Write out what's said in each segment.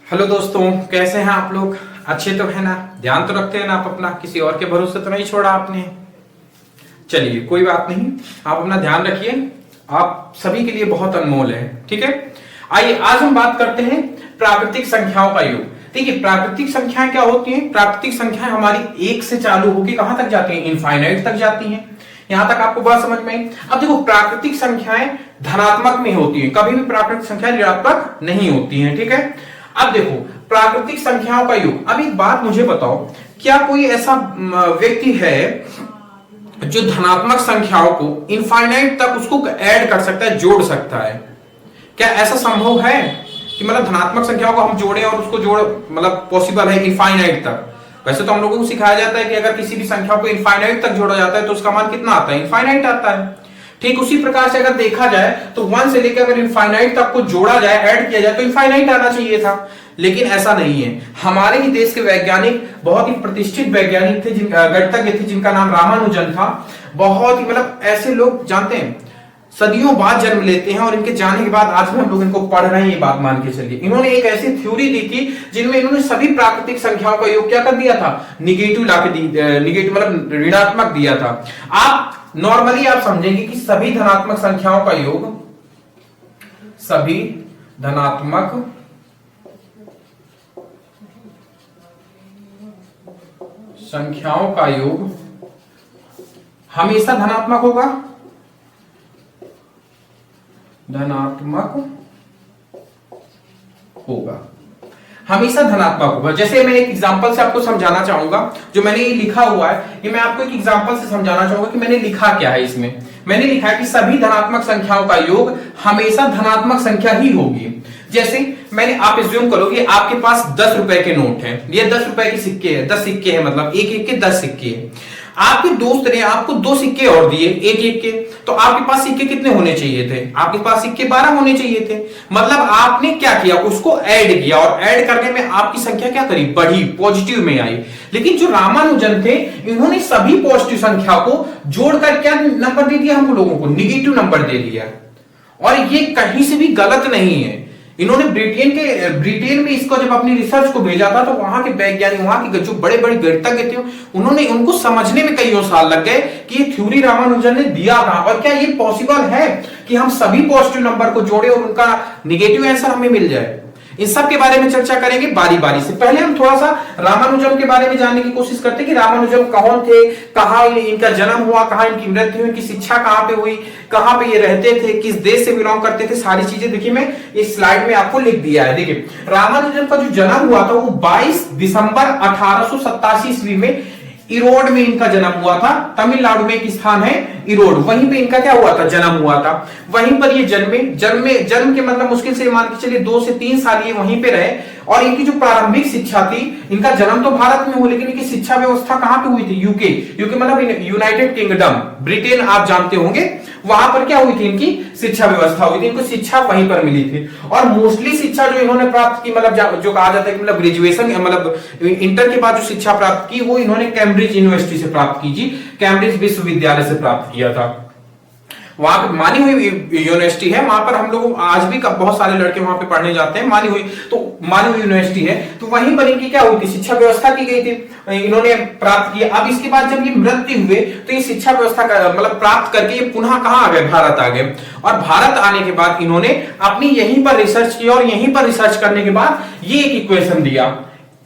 Hello दोस्तों, कैसे हैं आप लोग? अच्छे तो है ना? ध्यान तो रखते हैं ना आप अपना? किसी और के भरोसे तो नहीं छोड़ा आपने? चलिए, कोई बात नहीं, आप अपना ध्यान रखिए। आप सभी के लिए बहुत अनमोल है, ठीक है। आइए आज हम बात करते हैं प्राकृतिक संख्याओं का योग। देखिए, प्राकृतिक संख्याएं क्या होती हैं? प्राकृतिक संख्याएं हमारी एक से चालू होकर कहां तक जाती हैं? इनफाइनाइट तक जाती हैं। यहां तक आपको बात समझ में आई? अब देखो, प्राकृतिक संख्याएं धनात्मक में होती है, कभी भी प्राकृतिक संख्याएं ऋणात्मक नहीं होती हैं, ठीक है। अब देखो, प्राकृतिक संख्याओं का योग। अब एक बात मुझे बताओ, क्या कोई ऐसा व्यक्ति है जो धनात्मक संख्याओं को इनफाइनाइट तक उसको ऐड कर सकता है, जोड़ सकता है? क्या ऐसा संभव है कि मतलब धनात्मक संख्याओं को हम जोड़ें और उसको जोड़ मतलब पॉसिबल है इनफाइनाइट तक? वैसे तो हम लोगों को सिखाया जाता है कि अगर किसी भी संख्या को इनफाइनाइट तक जोड़ा जाता है तो उसका मान कितना आता है? इनफाइनाइट आता है। ठीक उसी प्रकार से अगर देखा जाए तो 1 से लेकर अगर इनफाइनाइट तक को जोड़ा जाए, ऐड किया जाए तो इनफाइनाइट आना चाहिए था, लेकिन ऐसा नहीं है। हमारे ही देश के वैज्ञानिक, बहुत ही प्रतिष्ठित वैज्ञानिक थे, गणितज्ञ थे, जिनका नाम रामानुजन था। बहुत ही मतलब ऐसे लोग जानते हैं, सदियों बाद जन्म लेते हैं और इनके जाने के बाद आज भी हम लोग इनको पढ़ रहे हैं, ये बात मान के चलिए। इन्होंने एक ऐसी थ्योरी दी थी जिनमें इन्होंने सभी प्राकृतिक संख्याओं का योग क्या कर दिया था? निगेटिव लाके निगेटिव मतलब ऋणात्मक दिया था। आप नॉर्मली आप समझेंगे कि सभी धनात्मक संख्याओं का योग, सभी धनात्मक संख्याओं का योग हमेशा धनात्मक होगा, धनात्मक होगा, हमेशा धनात्मक होगा। जैसे मैं एक एग्जांपल से आपको समझाना चाहूंगा, जो मैंने ये लिखा हुआ है, ये मैं आपको एक एग्जांपल से समझाना चाहूंगा कि मैंने लिखा क्या है इसमें। मैंने लिखा है कि सभी धनात्मक संख्याओं का योग हमेशा धनात्मक संख्या ही होगी। जैसे आप एज्यूम करो कि आपके पास 10 रुपए के नोट है, ये 10 रुपए के सिक्के है, 10 सिक्के है, मतलब एक एक के 10 सिक्के है। आपके दोस्त ने आपको 2 सिक्के और दिए एक एक के, तो आपके पास सिक्के कितने होने चाहिए थे? आपके पास सिक्के 12 होने चाहिए थे। मतलब आपने क्या किया? उसको ऐड किया, और ऐड करने में आपकी संख्या क्या करी? बढ़ी, पॉजिटिव में आई। लेकिन जो रामानुजन थे, इन्होंने सभी पॉजिटिव संख्या को जोड़कर क्या नंबर दे दिया हम लोगों को? निगेटिव नंबर दे दिया। और ये कहीं से भी गलत नहीं है। इन्होंने ब्रिटेन में इसको जब अपनी रिसर्च को भेजा था, तो वहां के वैज्ञानिक, वहां के जो बड़े बड़े गणितज्ञ थे, उन्होंने उनको समझने में कईयों साल लग गए कि ये थ्योरी रामानुजन ने दिया था और क्या ये पॉसिबल है कि हम सभी पॉजिटिव नंबर को जोड़े और उनका निगेटिव आंसर हमें मिल जाए। इन सब के बारे में चर्चा करेंगे बारी बारी से। पहले हम थोड़ा सा रामानुजन के बारे में जानने की कोशिश करते हैं कि रामानुजन कौन थे, कहाँ इनका जन्म हुआ, कहाँ इनकी मृत्यु हुई, इनकी शिक्षा कहाँ पे हुई, कहाँ पे ये रहते थे, किस देश से बिलोंग करते थे, सारी चीजें देखिए मैं इस स्लाइड में आपको लिख दिया है। देखिए, रामानुजन का जो जन्म हुआ था वो 22 दिसंबर 1887 ईस्वी में इरोड में इनका जन्म हुआ था। तमिलनाडु में एक स्थान है इरोड, वहीं पे इनका क्या हुआ था? जन्म हुआ था। वहीं पर ये जन्म के मतलब मुश्किल से मान के चलिए 2 से 3 साल ये वहीं पे रहे। और इनकी जो प्रारंभिक शिक्षा थी, इनका जन्म तो भारत में हुआ, लेकिन इनकी शिक्षा व्यवस्था कहां पे हुई थी? यूके मतलब यूनाइटेड किंगडम, ब्रिटेन आप जानते होंगे, वहां पर क्या हुई थी? इनकी शिक्षा व्यवस्था हुई थी, इनको शिक्षा वहीं पर मिली थी। और मोस्टली शिक्षा जो इन्होंने प्राप्त की, मतलब जो कहा जाता है कि मतलब ग्रेजुएशन मतलब इंटर के बाद जो शिक्षा प्राप्त की, वो इन्होंने कैम्ब्रिज यूनिवर्सिटी से प्राप्त की जी, कैम्ब्रिज विश्वविद्यालय से प्राप्त किया था। वहां पे मानी हुई यूनिवर्सिटी है, वहां पर हम लोग आज भी बहुत सारे लड़के वहां पे पढ़ने जाते हैं। मानी हुई यूनिवर्सिटी है, तो वहीं पर इनकी क्या हुई थी? शिक्षा व्यवस्था की गई थी, इन्होंने प्राप्त किया। अब इसके बाद जब ये मृत्यु हुए तो ये शिक्षा व्यवस्था का मतलब प्राप्त करके ये पुनः कहां आ गए? भारत आ गए। और भारत आने के बाद इन्होंने अपनी यहीं पर रिसर्च की, और यहीं पर रिसर्च करने के बाद ये एक इक्वेशन दिया।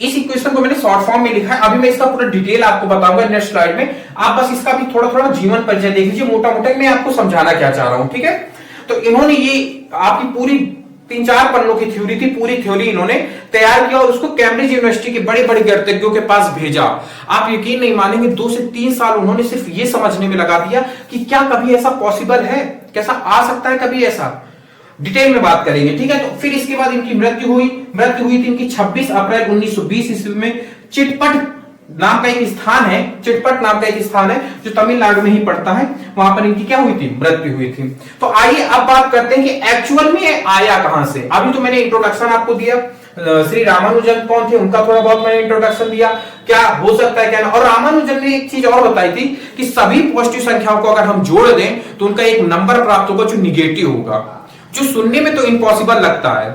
इस इक्वेशन को मैंने शॉर्ट फॉर्म में लिखा है, अभी मैं इसका पूरा डिटेल आपको बताऊंगा नेक्स्ट स्लाइड में। आप बस इसका भी थोड़ा थोड़ा जीवन परिचय देख लीजिए, मोटा मोटा मैं आपको समझाना क्या चाह रहा हूं, ठीक है। तो इन्होंने ये आपकी पूरी 3-4 पन्नों की थ्योरी थी, पूरी थ्योरी इन्होंने तैयार किया और उसको कैम्ब्रिज यूनिवर्सिटी के बड़े बड़े गणितज्ञों के पास भेजा। आप यकीन नहीं मानेंगे, 2 से 3 साल उन्होंने सिर्फ ये समझने में लगा दिया कि क्या कभी ऐसा पॉसिबल है, कैसा आ सकता है कभी ऐसा। डिटेल में बात करेंगे, ठीक है। तो फिर इसके बाद इनकी मृत्यु हुई थी इनकी 26 अप्रैल 1920 ईस्वी में। चिटपट नाम का एक स्थान है, चिटपट नाम का एक स्थान है जो तमिलनाडु में ही पड़ता है, वहां पर इनकी क्या हुई थी? मृत्यु हुई थी। तो आइए अब बात करते हैं कि एक्चुअल में आया कहां से। अभी तो मैंने इंट्रोडक्शन आपको दिया, श्री रामानुजन कौन थे उनका थोड़ा बहुत मैंने इंट्रोडक्शन दिया, क्या हो सकता है क्या ना। और रामानुजन ने एक चीज और बताई थी कि सभी पॉजिटिव संख्याओं को अगर हम जोड़ दें तो उनका एक नंबर प्राप्त होगा जो निगेटिव होगा, जो सुनने में तो इम्पॉसिबल लगता है।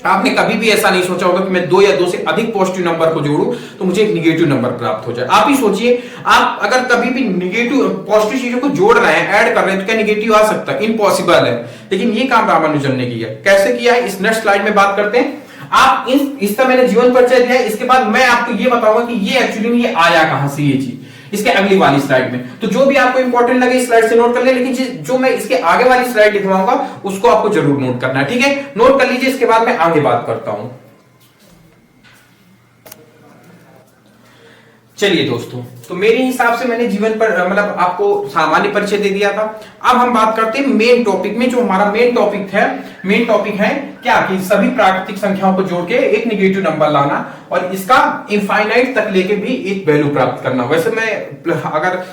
आपने कभी भी ऐसा नहीं सोचा होगा कि मैं 2 या 2 से अधिक पॉजिटिव नंबर को जोड़ूं तो मुझे एक निगेटिव नंबर प्राप्त हो जाए। आप ही सोचिए, आप अगर कभी भी निगेटिव पॉजिटिव चीजों को जोड़ रहे हैं, ऐड कर रहे हैं, तो क्या निगेटिव आ सकता है? इम्पॉसिबल है। लेकिन ये काम रामानुजन ने किया। कैसे किया है, इस नेक्स्ट स्लाइड में बात करते हैं। आप इसका मैंने जीवन परिचय दिया है, इसके बाद मैं आपको ये बताऊंगा कि ये एक्चुअली में ये आया कहां से ये चीज, इसके अगली वाली स्लाइड में। तो जो भी आपको इंपॉर्टेंट लगे इस स्लाइड से नोट कर ले, लेकिन जो मैं इसके आगे वाली स्लाइड लिखवाऊंगा उसको आपको जरूर नोट करना है, ठीक है? नोट कर लीजिए, इसके बाद मैं आगे बात करता हूं। चलिए दोस्तों, तो मेरे हिसाब से मैंने जीवन पर मतलब आपको सामान्य परिचय दे दिया था। अब हम बात करते हैं मेन टॉपिक में। जो हमारा मेन टॉपिक है क्या कि सभी प्राकृतिक संख्याओं को जोड़ के एक निगेटिव नंबर लाना और इसका इनफाइनाइट तक लेके भी एक वैल्यू प्राप्त करना। वैसे मैं अगर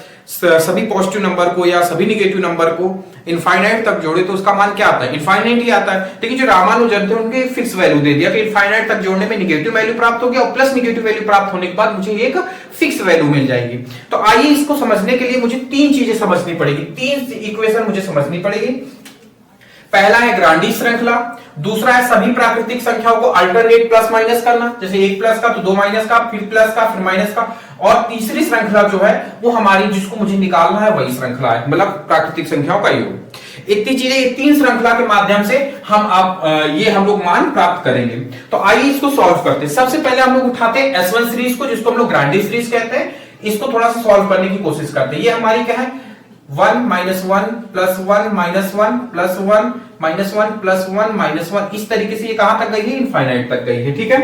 सभी पॉजिटिव नंबर को या सभी निगेटिव नंबर को इनफाइनाइट तक जोड़े तो उसका मान क्या आता है? इनफाइनाइट ही आता है। लेकिन जो रामानुजन थे उनके फिक्स वैल्यू दे दिया कि इनफाइनाइट तक जोड़ने में निगेटिव वैल्यू प्राप्त होगी और प्लस निगेटिव वैल्यू प्राप्त होने के बाद मुझे एक फिक्स वैल्यू मिल जाएगी। तो आइए इसको समझने के लिए मुझे 3 चीजें समझनी पड़ेगी, 3 इक्वेशन मुझे समझनी पड़ेगी। पहला है ग्रांडी श्रृंखला, दूसरा है सभी प्राकृतिक संख्याओं को अल्टरनेट प्लस माइनस करना, जैसे 1 प्लस का तो 2 माइनस का, फिर प्लस का, फिर माइनस का, और तीसरी श्रृंखला जो है वो हमारी जिसको मुझे निकालना है वही श्रृंखला है, मतलब प्राकृतिक संख्याओं का योग। इतनी चीजें, ये 3 श्रृंखला के माध्यम से हम लोग मान प्राप्त करेंगे। तो आइए इसको सॉल्व करते हैं। सबसे पहले हम लोग उठाते हैं S1 सीरीज को, जिसको हम लोग ग्रांडी सीरीज कहते हैं। इसको थोड़ा सा सॉल्व करने की कोशिश करते हैं। ये हमारी क्या है, 1 - 1 + 1 - 1 + 1 - 1 + 1 - 1, इस तरीके से ये कहां तक गई है? इनफाइनाइट तक गई है, ठीक है?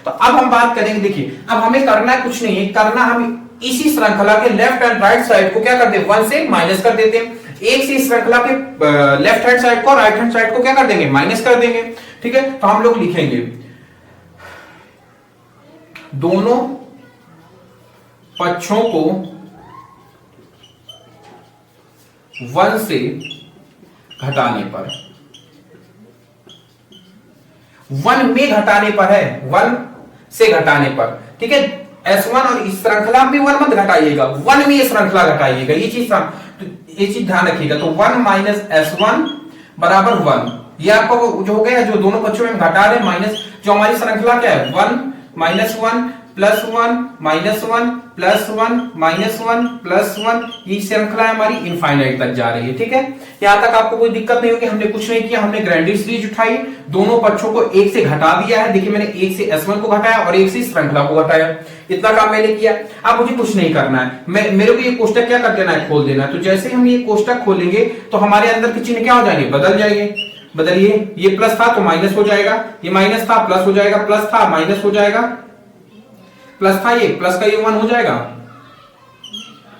तो अब हम बात करेंगे, देखिए अब हमें करना कुछ नहीं है, करना हम इसी श्रृंखला के लेफ्ट एंड राइट साइड को क्या कर दें? 1 से माइनस कर देते हैं। एक से इस श्रृंखला के लेफ्ट हैंड साइड को और राइट हैंड साइड को क्या कर देंगे? माइनस कर देंगे, ठीक है? तो हम लोग लिखेंगे दोनों पक्षों को 1 से घटाने पर, 1 में घटाने पर है, 1 से घटाने पर, ठीक है? S1 और इस श्रृंखला में 1 मत घटाइएगा, 1 में ये श्रृंखला घटाइएगा, ये चीज ध्यान रखिएगा। तो 1 - S1 = 1, ये आपका जो हो गया, जो दोनों पक्षों में घटा रहे माइनस, जो हमारी श्रृंखला क्या है? 1 - 1 + 1 - 1 + 1 - 1 + 1, ये श्रृंखला हमारी इनफाइनाइट तक जा रही है, ठीक है? यहां तक आपको कोई दिक्कत नहीं होगी। हमने कुछ नहीं किया, हमने ग्रांडी सीरीज उठाई, दोनों पक्षों को 1 से घटा दिया है। देखिए मैंने 1 से S1 को घटाया और 1 से श्रृंखला को घटाया, इतना काम मैंने किया। अब मुझे कुछ नहीं करना है, मेरे को ये कोष्टक क्या कर देना है? खोल देना है। तो जैसे हम ये कोष्टक खोलेंगे तो हमारे अंदर के चिन्ह क्या हो जाएंगे? बदल जाएंगे। बदलिए, ये प्लस था तो माइनस हो जाएगा, ये माइनस था प्लस हो जाएगा, प्लस था माइनस हो जाएगा, प्लस था ये प्लस का ये 1 हो जाएगा,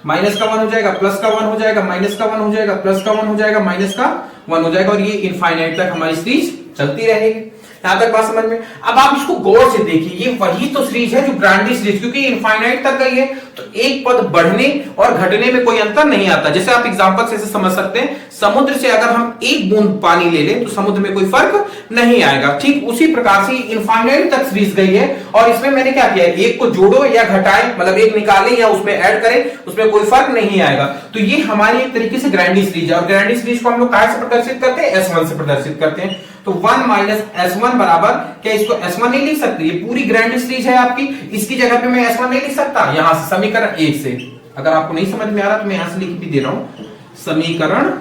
माइनस का 1 हो जाएगा, प्लस का 1 हो जाएगा, माइनस का 1 हो जाएगा, प्लस का 1 हो जाएगा, माइनस का 1 हो जाएगा, और ये इनफाइनाइट तक हमारी सीरीज चलती रहेगी। यहां तक बात समझ में? अब आप इसको गौर से देखिए, ये वही तो सीरीज है जो ग्रांडी सीरीज, क्योंकि इनफाइनाइट तक गई है तो एक पद बढ़ने और घटने में कोई अंतर नहीं आता। जैसे आप एग्जांपल से समझ सकते हैं, समुद्र से अगर हम 1 बूंद पानी ले लें तो समुद्र में कोई फर्क नहीं आएगा। ठीक उसी प्रकार से इनफाइनाइट तक सीरीज गई है, और इसमें मैंने क्या किया है? एक को जोड़ो या घटाएं, मतलब एक निकालें या उसमें ऐड करें, उसमें कोई फर्क नहीं आएगा। तो ये हमारी एक तरीके से ग्रांडी सीरीज है, और ग्रांडी सीरीज को हम लोग कहां से प्रदर्शित करते हैं? S1 से प्रदर्शित करते हैं। तो 1 - S1 बराबर, क्या इसको S1 नहीं लिख सकते? ये पूरी ग्रांडी सीरीज है आपकी, इसकी जगह पे मैं S1 नहीं लिख सकता? यहां से समीकरण 1 से, अगर आपको नहीं समझ में आ रहा तो मैं यहां से लिख भी दे रहा हूं, समीकरण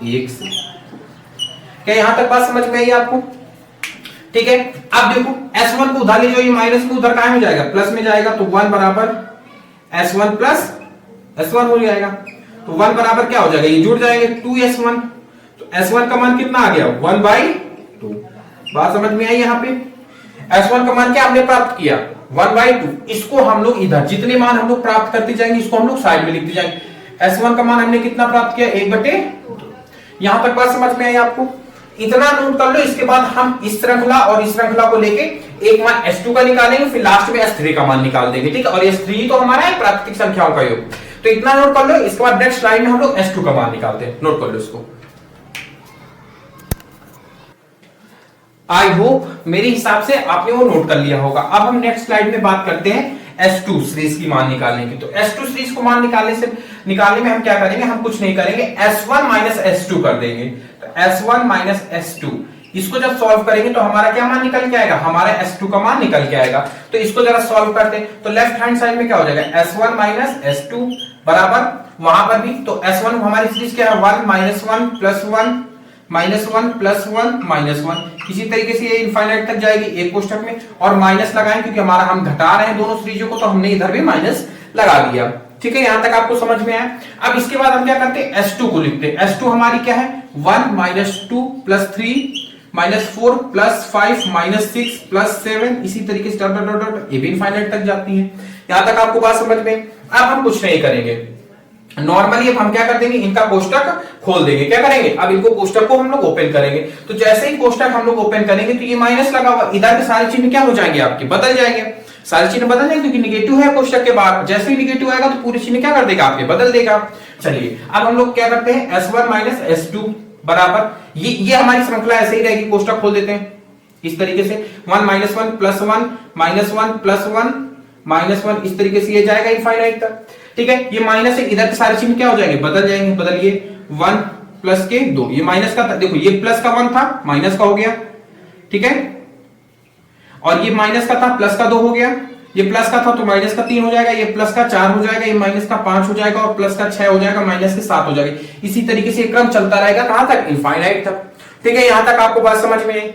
1 से। क्या यहां तक बात समझ में आई आपको? ठीक है। अब देखो S1 को उधर ले जाओ, ये माइनस को उधर कहां में जाएगा? प्लस में जाएगा। तो 1 बराबर S1 प्लस S1 हो जाएगा। तो 1 बराबर क्या हो जाएगा? ये जुड़ जाएंगे 2S1। तो S1 का मान कितना आ गया? 1/2। बात समझ में आई? यहां पे S1 का मान क्या हमने प्राप्त किया? 1/2। इसको हम लोग इधर जितने मान हम लोग प्राप्त करते जाएंगे इसको हम लोग साइड में लिखते जाएंगे। S1 का मान हमने कितना प्राप्त किया? 1/2। यहां तक बात समझ में आई आपको? इतना नोट कर लो। इसके बाद हम इस श्रृंखला और इस श्रृंखला को लेके एक मान S2 का निकालेंगे, फिर लास्ट में S3 का मान निकाल देंगे। ठीक है। और S3 तो हमारा है प्राकृतिक संख्याओं का योग। तो इतना नोट कर लो। इसके बाद नेक्स्ट स्लाइड में हम लोग S2 का मान निकालते हैं। नोट कर लो इसको। आई होप मेरे हिसाब से आपने वो नोट कर लिया होगा। अब हम नेक्स्ट स्लाइड में बात करते हैं S2 सीरीज की मान निकालने की। तो S2 सीरीज को मान निकालने में हम क्या करेंगे? हम कुछ नहीं करेंगे, S1 - S2 कर देंगे। तो S1 - S2 इसको जब सॉल्व करेंगे तो हमारा क्या मान निकल के आएगा, हमारा S2 का मान निकल के आएगा। तो इसको जरा सॉल्व करते हैं, तो लेफ्ट हैंड साइड में क्या हो जाएगा, S1 माइनस S2 बराबर वहां पर भी तो S1 हमारी सीरीज क्या है 1 minus 1 plus 1 minus 1 plus 1 minus 1। इसी तरीके से ये इनफाइनाइट तक जाएगी एक कोष्टक में, और माइनस लगाएं क्योंकि हमारा हम घटा रहे हैं दोनों सीरीजों को, तो हमने इधर भी माइनस लगा दिया। ठीक है, यहां तक आपको समझ में आया। अब इसके बाद हम क्या करते हैं, S2 को लिखते हैं। S2 हमारी क्या है 1 minus 2 plus 3 minus 4 plus 5 minus 6 plus 7, इसी तरीके से डॉट डॉट डॉट ये भी इनफाइनाइट तक जाती है। यहां तक आपको बात समझ में। अब हम कुछ नहीं करेंगे, नॉर्मली अब हम क्या कर देंगे, इनका कोष्टक खोल देंगे। क्या करेंगे, अब इनको कोष्टक को हम लोग ओपन करेंगे। तो जैसे ही कोष्टक हम लोग ओपन करेंगे तो ये माइनस लगा हुआ, इधर के सारे चिन्ह क्या हो जाएंगे आपके, बदल जाएंगे, सारे चिन्ह बदल जाएंगे क्योंकि निगेटिव है कोष्टक के बाहर। जैसे ही निगेटिव आएगा तो पूरे चिन्ह क्या कर देगा आपके, बदल देगा। चलिए अब हम लोग क्या करते हैं, S1 माइनस S2 बराबर ये हमारी श्रृंखला ऐसे ही रहेगी। कोष्टक खोल देते हैं इस तरीके से 1 minus 1 plus 1 minus 1 plus 1 minus 1, इस तरीके से ये जाएगा इनफाइनाइट तक। ठीक है, ये माइनस से इधर के सारे चिन्ह क्या हो जाएंगे, बदल जाएंगे। बदलिए 1 प्लस के 2, ये माइनस का था, देखो ये प्लस का 1 था माइनस का हो गया। ठीक है, और ये माइनस का था प्लस का 2 हो गया, ये प्लस का था तो माइनस का 3 हो जाएगा, ये प्लस का 4 हो जाएगा, ये माइनस का 5 हो जाएगा, और प्लस का 6 हो जाएगा, माइनस के 7 हो जाएगा। इसी तरीके से क्रम चलता रहेगा, कहां तक, इनफाइनाइट तक। ठीक है, यहां तक आपको बात समझ में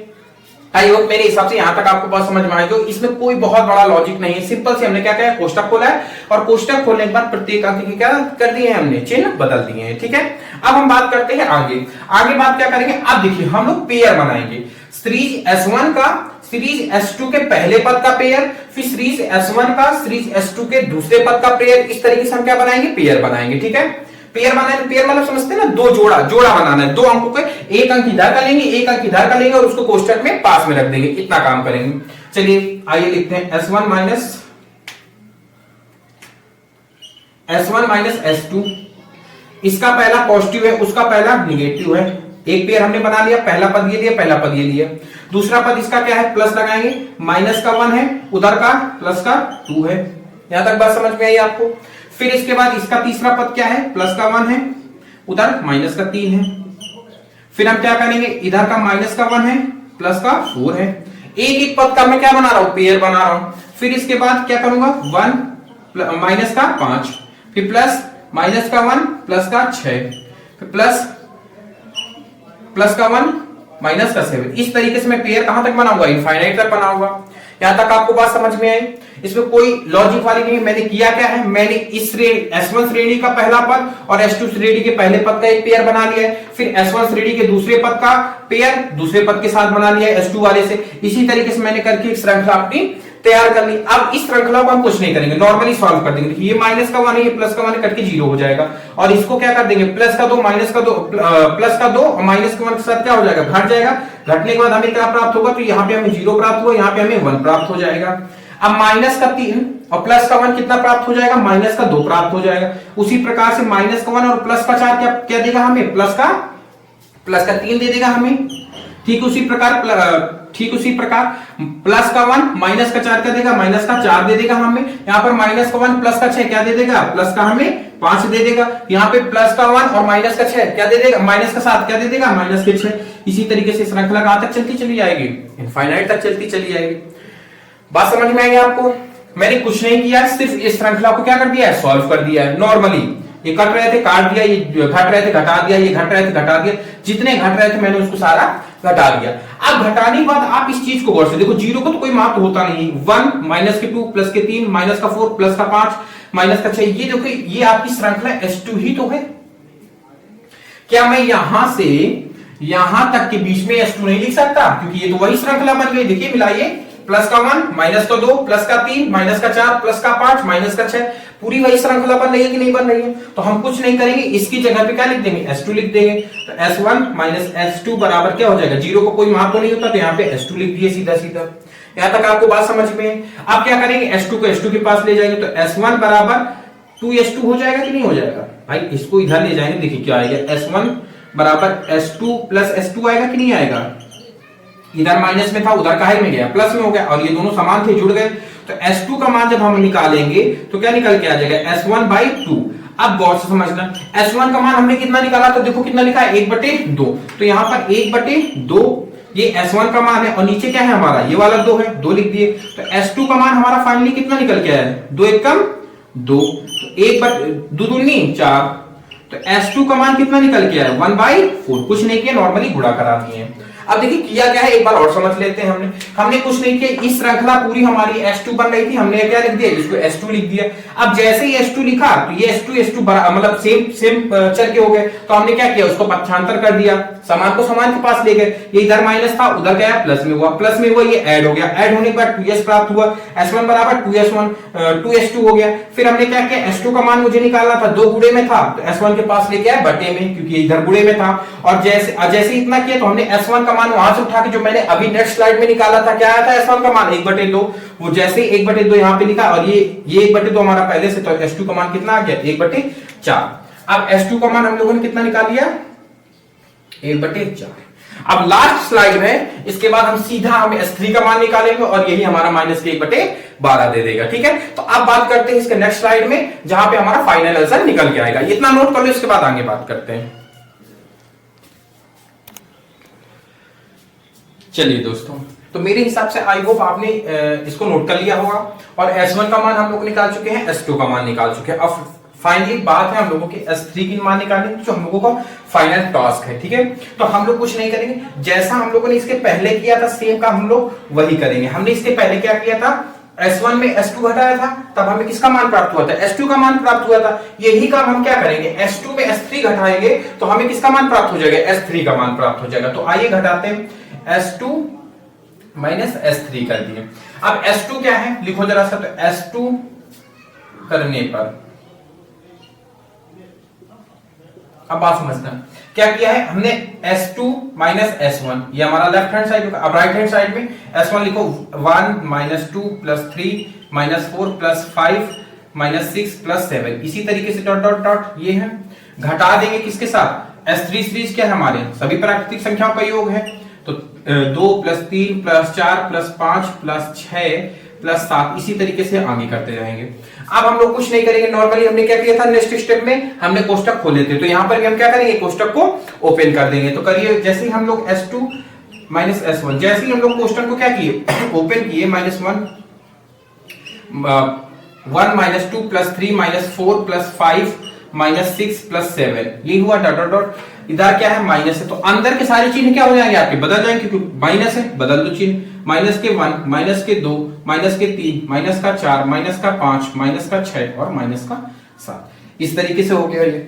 आई होप, मेरे हिसाब से यहां तक आपको बात समझ में आई। तो इसमें कोई बहुत बड़ा लॉजिक नहीं है, सिंपल से हमने क्या किया, कोष्टक खोला है, और कोष्टक खोलने के बाद प्रत्येक अंक की क्या कर दिए हैं, हमने चिन्ह बदल दिए हैं। ठीक है, अब हम बात करते हैं आगे बात क्या करेंगे। अब देखिए हम लोग पेयर बनाएंगे, सीरीज S1 का सीरीज S2 के पहले पद का पेयर, फिर सीरीज S1 का सीरीज S2 के दूसरे पद का पेयर। इस तरीके से हम क्या बनाएंगे, पेयर बनाएंगे। ठीक है, पेयर बनाने, पेयर मतलब समझते हैं ना, दो जोड़ा बनाना है, दो अंकों के, एक अंक इधर का लेंगे, एक अंक इधर का लेंगे, और उसको कोष्टक में पास में रख देंगे। इतना काम करेंगे। चलिए आइए लिखते हैं S1 माइनस S2। इसका पहला पॉजिटिव है, उसका पहला निगेटिव है। एक पेयर हमने बना लिया, पहला पद ये लिया, पहला पद ये लिया। दूसरा पद इसका क्या है, प्लस लगाएंगे, माइनस का 1 है, उधर का प्लस का 2 है। यहां तक बात समझ में आई आपको। फिर इसके बाद इसका तीसरा पद क्या है, प्लस का 1 है, उधर माइनस का 3 है। फिर हम क्या करेंगे, इधर का माइनस का 1 है, प्लस का 4 है। एक एक पद का मैं क्या बना रहा हूं, पेयर बना रहा हूं। फिर इसके बाद क्या करूंगा, 1 माइनस का 5, फिर प्लस माइनस का 1 प्लस का 6, फिर प्लस का 1 माइनस का 7। इस तरीके से मैं पेयर कहां तक बनाऊंगा, इनफाइनाइट तक बनाऊंगा। यहां तक आपको बात समझ में आई। इसमें कोई लॉजिक वाली नहीं। मैंने किया क्या है, मैंने इस S1 श्रेणी का पहला पद और S2 श्रेणी के पहले पद का एक पेयर बना लिया है, फिर S1 श्रेणी के दूसरे पद का पेयर दूसरे पद के साथ बना लिया है S2 वाले से। इसी तरीके से मैंने करके एक श्रृंखला अपनी तैयार कर ली। अब इस श्रृंखला को हम कुछ नहीं करेंगे, नॉर्मली सॉल्व कर देंगे। ये माइनस का 1 है, ये प्लस का 1 कट के 0 हो जाएगा, और इसको क्या कर देंगे, प्लस का 2 माइनस का 2 प्लस का 2 और माइनस का 1 के साथ क्या हो जाएगा, घट जाएगा। घटने के बाद हमें क्या प्राप्त होगा, तो यहाँ पे हमें 0 प्राप्त हुआ, यहाँ पे हमें 1 प्राप्त हो जाएगा। अब माइनस का 3 और प्लस का 1 कितना प्राप्त हो जाएगा, माइनस का 2 प्राप्त हो जाएगा। उसी प्रकार से माइनस का 1 और प्लस का 4 क्या देगा हमें, प्लस का 3 दे देगा हमें। ठीक उसी प्रकार प्लस का 1 माइनस का 4 क्या देगा, माइनस का 4 दे देगा हमें। यहाँ पर माइनस का 1 प्लस का 6 क्या दे देगा, प्लस का हमें 5 दे देगा। यहाँ पे प्लस का 1 और माइनस का 6 क्या दे देगा, माइनस का 7 क्या दे देगा, माइनस के 6। इसी तरीके से श्रृंखला कहां तक चलती चली जाएगी, इनफाइनाइट तक चलती चली जाएगी। बात समझ में आई आपको। मैंने कुछ नहीं किया, सिर्फ इस श्रृंखला को क्या कर दिया है, सॉल्व कर दिया है। नॉर्मली ये कट रहे थे काट दिया, ये घट रहे थे घटा दिया, ये घट रहे थे घटा दिया, जितने घट रहे थे मैंने उसको सारा घटा दिया। अब घटाने के बाद आप इस चीज को गौर से देखो, 0 को तो कोई महत्व होता नहीं। 1 माइनस के 2 प्लस के 3 माइनस का 4 प्लस का 5 माइनस का 6, ये देखो ये आपकी श्रृंखला S2 ही तो है। क्या मैं यहां से यहां तक के बीच में S2 नहीं लिख सकता, क्योंकि ये तो वही श्रृंखला बन गई। देखिए मिलाइए, प्लस का 1 माइनस का 2 प्लस का 3 माइनस का 4 प्लस का 5 माइनस का 6, पूरी वही श्रृंखला बन रही है कि नहीं बन रही है। तो हम कुछ नहीं करेंगे, इसकी जगह पे क्या लिख देंगे, S2 लिख देंगे। तो S1 माइनस S2 बराबर क्या हो जाएगा, 0 को कोई महत्व नहीं होता, तो यहाँ पे S2 लिख दिए सीधा सीधा। यहां तक आपको बात समझ में है। अब क्या करेंगे, S2 को S2 के पास ले जाएंगे, तो S1 बराबर 2S2 हो जाएगा कि नहीं हो जाएगा भाई। इसको इधर ले जाएंगे, देखिए क्या आएगा, S1 बराबर S2 प्लस S2 आएगा कि नहीं आएगा। इधर माइनस में था, उधर काहे में गया, प्लस में हो गया, और ये दोनों समान थे, जुड़ गए। तो S2 का मान जब हम निकालेंगे तो क्या निकल के आ जाएगा, S1/2। अब गौर से समझना, S1 का मान हमने कितना निकाला, तो देखो कितना लिखा है, 1/2। तो यहां पर 1/2 ये S1 का मान है और नीचे क्या है हमारा, ये वाला 2 है, 2 लिख दिए। तो S2 का मान हमारा फाइनली कितना निकल के आया है, 2 एकम 2, तो 1/2 दूनी 4, तो S2 का मान कितना निकल के आया, 1/4। कुछ नहीं किया, नॉर्मली गुणा करा दिए। अब देखिए किया क्या है, एक बार और समझ लेते हैं। हमने कुछ नहीं किया, इस श्रृंखला पूरी हमारी S2 बन रही थी, हमने क्या लिख दिया, इसको S2 लिख दिया। अब जैसे ही S2 लिखा तो ये S2 मतलब सेम चल के हो गए, तो हमने क्या किया, उसको पक्षांतर कर दिया, समान को समान के पास ले गए। ये इधर माइनस था, उधर गया प्लस में हुआ, प्लस में हुआ, ये ऐड हो गया, ऐड होने के बाद 2s प्राप्त हुआ, S1 बराबर 2s1 2s2 हो गया। फिर हमने क्या किया, S2 का मान मुझे निकालना था, 2 गुणे में था, तो S1 के पास लेके आए बटे में, क्योंकि इधर गुणे में था। और जैसे इतना किया तो हमने S1 का मान वहां से उठा के, जो मैंने अभी नेक्स्ट स्लाइड में निकाला था, क्या आया था S1 का मान 1/2, वो जैसे ही 1/2 यहाँ पे लिखा, और ये 1/2 हमारा पहले से, तो S2 का मान कितना आ गया, 1/4। अब S2 का मान हम लोगों ने कितना निकाल लिया, 1/4। अब लास्ट स्लाइड में इसके बाद हम सीधा हम S3 का मान निकालेंगे और यही हमारा -1/12 दे देगा। ठीक है, तो अब बात करते हैं इसके नेक्स्ट स्लाइड में, जहां पे हमारा फाइनल आंसर निकल के आएगा। इतना नोट कर लो, इसके बाद आगे बात करते हैं। चलिए दोस्तों, तो मेरे हिसाब से आई होप आपने इसको नोट कर लिया होगा, और S1 का मान हम लोग निकाल चुके हैं, S2 का मान निकाल चुके हैं। अब फाइनली बात है हम लोगों की S3 की मान निकालने की, जो हम लोगों का फाइनल टास्क है। ठीक है, तो हम लोग कुछ नहीं करेंगे, जैसा हम लोगों ने इसके पहले किया था सेम काम हम लोग वही करेंगे। हमने इसके पहले क्या किया था, S1 में S2 घटाया था, तब हमें किसका मान प्राप्त हुआ था, S2 का मान प्राप्त हुआ था। यही काम हम क्या करेंगे, S2 में S3 घटाएंगे तो हमें किसका मान प्राप्त हो जाएगा, S3 का मान प्राप्त हो जाएगा। तो आइए घटाते हैं, S2 माइनस S3 कर दिए। अब S2 क्या है, लिखो जरा सा, तो S2 करने पर, अब बात समझना क्या किया है हमने, S2 माइनस S1, ये हमारा लेफ्ट हैंड साइड। अब राइट हैंड साइड में S1 लिखो, 1 - 2 + 3 - 4 + 5 - 6 + 7, इसी तरीके से डॉट डॉट डॉट ये है। घटा देंगे किसके साथ, S3 सीरीज क्या है हमारे सभी प्राकृतिक संख्याओं का योग है, तो 2 + 3 + 4 + 5 + 6 + 7, इसी तरीके से आगे करते जाएंगे। अब हम लोग कुछ नहीं करेंगे, नॉर्मली हमने क्या किया था, नेक्स्ट स्टेप में हमने कोष्टक खोले थे, तो यहां पर भी हम क्या करेंगे, कोष्टक को ओपन कर देंगे। तो करिए, जैसे ही हम लोग S2 माइनस S1, जैसे ही हम लोग कोष्टक को क्या किए, ओपन किए, -1 1 - 2 + 3 - 4 + 5 - 6 + 7, ये हुआ डॉट डॉट डॉट। इधर क्या है, माइनस है, तो अंदर के सारे चिन्ह क्या हो जाएंगे आपके, बदल जाएंगे, क्योंकि माइनस है, बदल दो चिन्ह, -1 -2 -4 -5 और -7, इस तरीके से हो गया ये।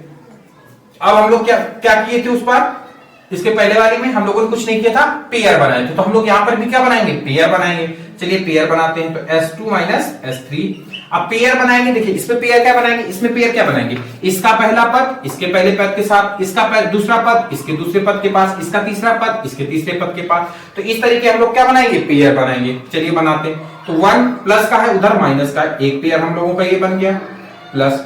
अब हम लोग क्या क्या किए थे उस बार, इसके पहले वाले में हम लोगों ने कुछ नहीं किया था, पेयर बनाए थे, तो हम लोग यहां पर भी क्या बनाएंगे, पेयर बनाएंगे। चलिए पेयर बनाते हैं, तो S2 माइनस S3। अब पेयर बनाएंगे, देखिए इसमें पेयर क्या बनाएंगे, इसमें पेयर क्या बनाएंगे, इसका पहला पद इसके पहले पद के साथ, इसका दूसरा पद इसके दूसरे पद के पास, इसका तीसरा पद इसके तीसरे पद के पास, तो इस तरीके हम लोग क्या बनाएंगे, पेयर बनाएंगे। चलिए बनाते हैं, तो 1 प्लस का है, उधर माइनस का है, एक पेयर हम लोगों का ये बन गया, प्लस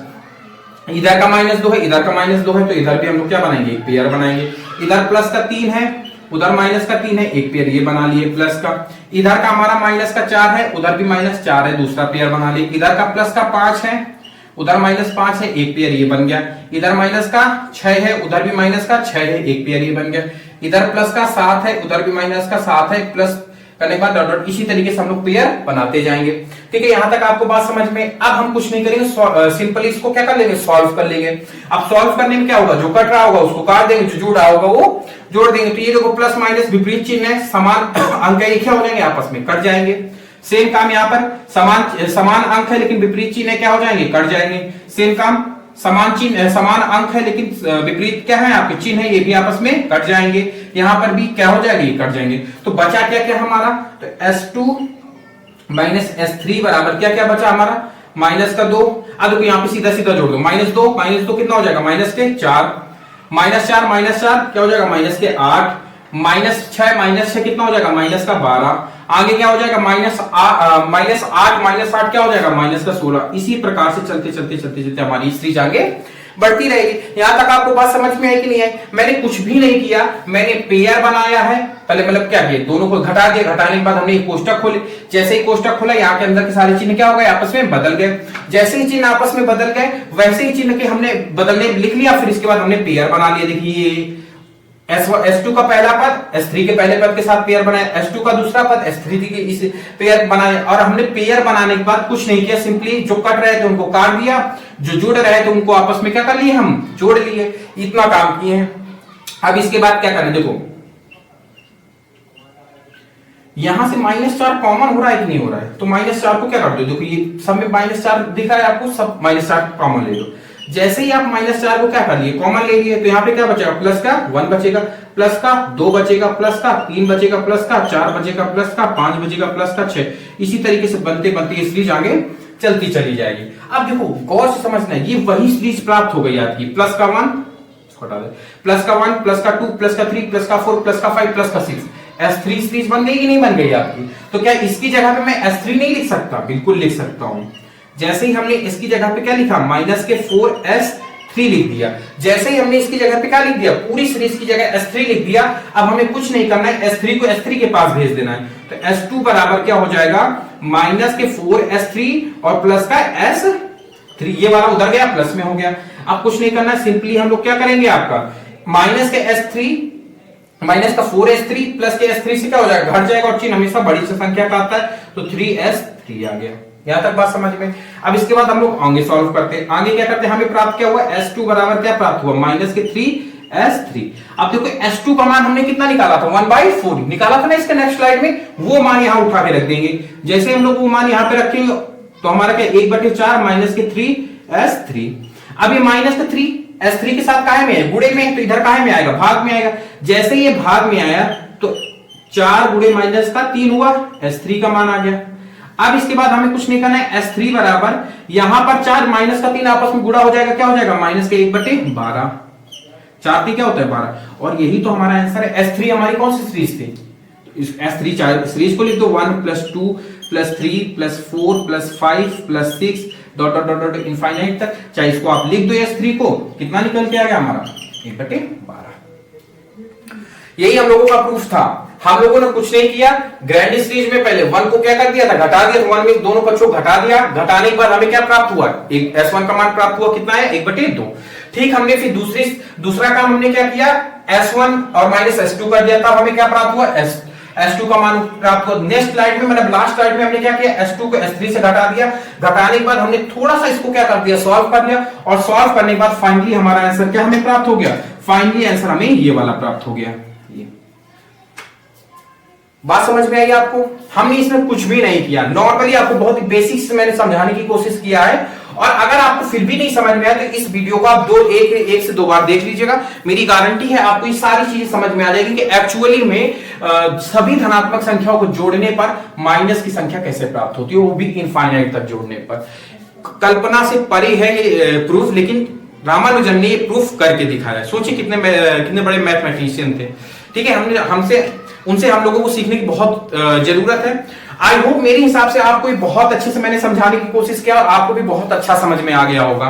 इधर का -2 है, इधर का -2 है, तो इधर भी हम लोग क्या बनाएंगे, एक पेयर बनाएंगे। इधर प्लस का 3 है, उधर माइनस का 3 है, एक पेयर ये बना लिए प्लस का। इधर का हमारा माइनस का 4 है, उधर भी -4 है, दूसरा पेयर बना लिए। इधर का प्लस का 5 है, उधर -5 है, एक पेयर ये बन गया। इधर माइनस का 6 है, उधर भी माइनस का 6 है, एक पेयर ये बन गया। इधर प्लस का 7 है, उधर भी माइनस का 7 है, प्लस करने के बाद डॉट डॉट, इसी तरीके से हम लोग पेयर बनाते जाएंगे। ठीक है, यहां तक आपको बात समझ में। अब हम कुछ नहीं करेंगे, सिंपली इसको क्या कर लेंगे, सॉल्व कर लेंगे। अब सॉल्व करने में क्या होगा, जो कट रहा होगा उसको काट देंगे, जो जुड़ रहा होगा वो जोड़ देंगे। तो ये देखो प्लस माइनस विपरीत चिन्ह है, समान अंक एक हो जाएंगे, आपस में कट जाएंगे। सेम काम यहाँ पर समान अंक है लेकिन विपरीत चिन्ह क्या हो जाएंगे, कट जाएंगे। सेम काम समान चिन्ह, समान अंक है लेकिन विपरीत क्या है आपके चिन्ह है, ये भी आपस में कट जाएंगे। यहां पर भी क्या हो जाएंगे, कट जाएंगे। तो बचा क्या क्या हमारा, तो S2 माइनस S3 बराबर क्या क्या बचा हमारा, -2। अब देखो यहाँ पे सीधा सीधा जोड़ दो, -2 कितना हो जाएगा, -4 -4 क्या हो जाएगा, -8 -6 कितना हो जाएगा, -12। आगे क्या हो जाएगा, -8 क्या हो जाएगा, -16। इसी प्रकार से चलते चलते चलते चलते हमारी सीरीज आगे बढ़ती रहेगी। यहां तक आपको बात समझ में आई कि नहीं है। मैंने कुछ भी नहीं किया, मैंने पेयर बनाया है। पहले मतलब क्या किया, दोनों को घटा दिया, घटाने के बाद हमने एक कोष्टक खोले। जैसे ही कोष्टक खोला, यहाँ के अंदर के सारे चिन्ह क्या हो गए, आपस में बदल गए। जैसे ही चिन्ह आपस में बदल गए, वैसे ही चिन्ह के हमने बदलने लिख लिया, फिर इसके बाद हमने पेयर बना लिया। देखिए S2 का पहला पद S3 के पहले पद के साथ पेयर बनाया, S2 का दूसरा पद S3 के इस पेयर बनाए, और हमने पेयर बनाने के बाद कुछ नहीं किया, सिंपली जो कट रहे थे उनको काट दिया, जो जुड़ रहे थे उनको आपस में क्या कर लिए, हम जोड़ लिए। इतना काम किए हैं। अब इसके बाद क्या करें, देखो यहां से -4 कॉमन हो रहा है कि नहीं हो रहा है, तो -4 को क्या कर दो, देखो ये सब में -4 दिख रहा है आपको, सब -4 कॉमन ले लो। जैसे ही आप -4 को क्या कर लिए, कॉमन ले लिए, तो यहाँ पे क्या बचेगा, प्लस का 1 बचेगा, प्लस का 2 बचेगा, प्लस का 3 बचेगा, प्लस का 4 बचेगा, प्लस का 5 बचेगा, प्लस का 6। इसी तरीके से बनते बनते ये सीरीज आगे चलती चली जाएगी। अब देखो गौर से समझना है, ये वही सीरीज प्राप्त हो गई आपकी, प्लस का 1 हटा दे, प्लस का 1, प्लस का 2, प्लस का 3, प्लस का 4, प्लस का 5, प्लस का 6। S3 सीरीज बन गई कि नहीं बन गई आपकी? तो क्या इसकी जगह पे मैं S3 नहीं लिख सकता? बिल्कुल लिख सकता हूं। जैसे ही हमने इसकी जगह पे क्या लिखा, -4S3 लिख दिया। जैसे ही हमने इसकी जगह पे क्या लिख दिया, पूरी सीरीज की जगह S3 लिख दिया। अब हमें कुछ नहीं करना है, S3 को S3 के पास भेज देना है। तो S2 बराबर क्या हो जाएगा, -4S3 और प्लस का S3, ये वाला उधर गया, प्लस में हो गया। अब कुछ नहीं करना, सिंपली हम लोग क्या करेंगे, आपका माइनस के S3 माइनस का 4S3 प्लस के S3 से क्या हो जाएगा, घट जाएगा, और चिन्ह हमेशा बड़ी संख्या का आता है, तो 3S3 आ गया। यहां तक बात समझ में। अब इसके बाद हम लोग आगे सॉल्व करते हैं। आगे क्या करते हैं, हमें प्राप्त क्या हुआ, S2 बराबर क्या प्राप्त हुआ, -3S3। अब देखो S2 का मान हमने कितना निकाला था, 1/4 निकाला था ना इसके नेक्स्ट स्लाइड में, वो मान यहां उठा के रख देंगे। जैसे हम लोग वो मान यहां पे रखेंगे तो हमारा क्या, 1/4 -3S3। अब ये -3S3 के साथ काहे में है, गुणे में है, तो इधर काहे में आएगा, भाग में आएगा। जैसे ये भाग में आया तो 4 गुणे -3 हुआ, S3 का मान आ गया। अब इसके बाद हमें कुछ नहीं करना है, S3 बराबर यहां पर 4 -3 आपस में गुणा हो जाएगा, क्या हो जाएगा, -1/12। 4 3 क्या होता है 12, और यही तो हमारा आंसर है। S3 हमारी कौन सी सीरीज थी, S3 सीरीज को लिख दो, 1 + 2 + 3 + 4 + 5 + 6 dot dot dot dot infinite तक। चाहे इसको आप लिख दो S3 को, कितना निकल के आ गया हमारा, 1/12। यही हम लोगों का प्रूफ था। हम लोगों ने कुछ नहीं किया, ग्रैंड सीरीज में पहले 1 को क्या कर दिया था, घटा दिया, तो 1 में दोनों पक्षों घटा दिया। घटाने के बाद हमें क्या प्राप्त हुआ, एक S1 का मान प्राप्त हुआ, कितना है, 1/2। ठीक, हमने फिर दूसरा काम हमने क्या किया, S1 और -S2 कर दिया, तब हमें क्या प्राप्त हुआ, S2 का मान प्राप्त हुआ। नेक्स्ट स्लाइड में, मतलब लास्ट स्लाइड में हमने क्या किया, S2 को S3 से घटा दिया। घटाने के बाद हमने थोड़ा सा इसको क्या कर दिया, सॉल्व कर दिया, और सॉल्व करने के बाद फाइनली हमारा आंसर क्या हमें प्राप्त हो गया, फाइनली आंसर हमें ये वाला प्राप्त हो गया। बात समझ में आई आपको? हमने इसमें कुछ भी नहीं किया, नॉर्मली आपको बहुत ही बेसिक से मैंने समझाने की कोशिश किया है। और अगर आपको फिर भी नहीं समझ में आया तो इस वीडियो को आप एक से दो बार देख लीजिएगा। मेरी गारंटी है आपको ये सारी चीजें समझ में आ जाएगी कि एक्चुअली में सभी धनात्मक संख्याओं को जोड़ने पर माइनस की संख्या कैसे प्राप्त होती है, वो भी इनफाइनाइट तक जोड़ने पर। कल्पना से परे है ये प्रूफ, लेकिन रामानुजन ने ये प्रूफ करके दिखाया। सोचिए कितने बड़े मैथमेटिशियन थे। ठीक है, उनसे हम लोगों को सीखने की बहुत जरूरत है। आई होप मेरे हिसाब से आपको बहुत अच्छे से मैंने समझाने की कोशिश किया और आपको भी बहुत अच्छा समझ में आ गया होगा।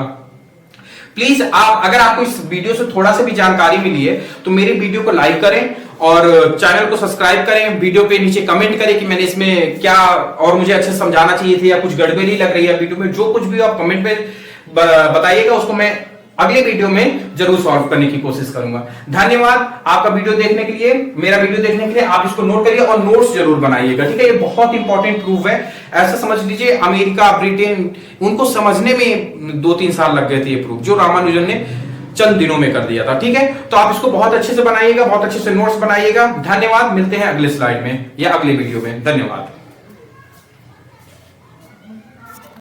प्लीज अगर आपको इस वीडियो से थोड़ा सा भी जानकारी मिली है तो मेरे वीडियो को लाइक करें और चैनल को सब्सक्राइब करें। वीडियो पे नीचे कमेंट करें कि मैंने इसमें क्या और मुझे अच्छे समझाना चाहिए थे या कुछ गड़बड़ी लग रही है वीडियो में। जो कुछ भी आप कमेंट में बताइएगा उसको मैं अगले वीडियो में जरूर सॉल्व करने की कोशिश करूंगा। धन्यवाद आपका वीडियो देखने के लिए, मेरा वीडियो देखने के लिए। आप इसको नोट करिए और नोट्स जरूर बनाइएगा, ठीक है। ये बहुत इंपॉर्टेंट प्रूफ है। ऐसा समझ लीजिए अमेरिका, ब्रिटेन, उनको समझने में 2-3 साल लग गए थे ये प्रूफ, जो रामानुजन ने चंद दिनों में कर दिया था, ठीक है। तो आप इसको बहुत अच्छे से बनाइएगा, बहुत अच्छे से नोट्स बनाइएगा। धन्यवाद, मिलते हैं अगले स्लाइड में या अगले वीडियो में। धन्यवाद।